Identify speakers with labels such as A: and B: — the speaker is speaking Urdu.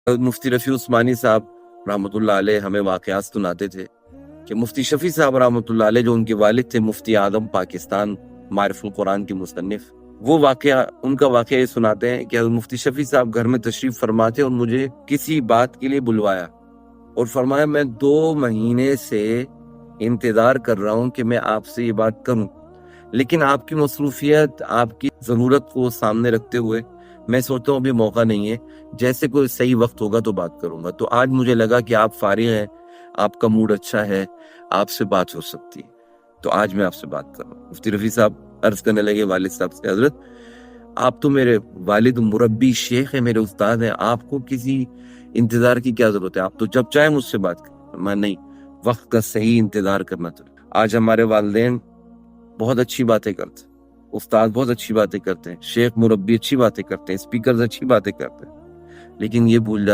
A: مفتی رفیع عثمانی صاحب رحمۃ اللہ علیہ ہمیں واقعات سناتے تھے کہ مفتی شفیع صاحب رحمۃ اللہ علیہ جو ان کے والد تھے مفتی اعظم پاکستان معرف القرآن کے مصنف، وہ واقعہ ان کا واقعہ یہ سناتے ہیں کہ مفتی شفیع صاحب گھر میں تشریف فرماتے اور مجھے کسی بات کے لیے بلوایا اور فرمایا میں 2 مہینے سے انتظار کر رہا ہوں کہ میں آپ سے یہ بات کروں، لیکن آپ کی مصروفیت، آپ کی ضرورت کو سامنے رکھتے ہوئے میں سوچتا ہوں ابھی موقع نہیں ہے، جیسے کوئی صحیح وقت ہوگا تو بات کروں گا۔ تو آج مجھے لگا کہ آپ فارغ ہیں، آپ کا موڈ اچھا ہے، آپ سے بات ہو سکتی ہے، تو آج میں آپ سے بات کر رہا ہوں۔ مفتی رفیع صاحب عرض کرنے لگے والد صاحب سے، حضرت آپ تو میرے والد مربی شیخ ہیں، میرے استاد ہیں، آپ کو کسی انتظار کی کیا ضرورت ہے، آپ تو جب چاہیں مجھ سے بات کریں۔ میں نہیں، وقت کا صحیح انتظار کرنا تو۔ آج ہمارے والدین بہت اچھی باتیں کرتے ہیں، استاد بہت اچھی باتیں کرتے ہیں، شیخ مربی اچھی باتیں کرتے ہیں، اسپیکرز اچھی باتیں کرتے ہیں، لیکن یہ بھول جاتے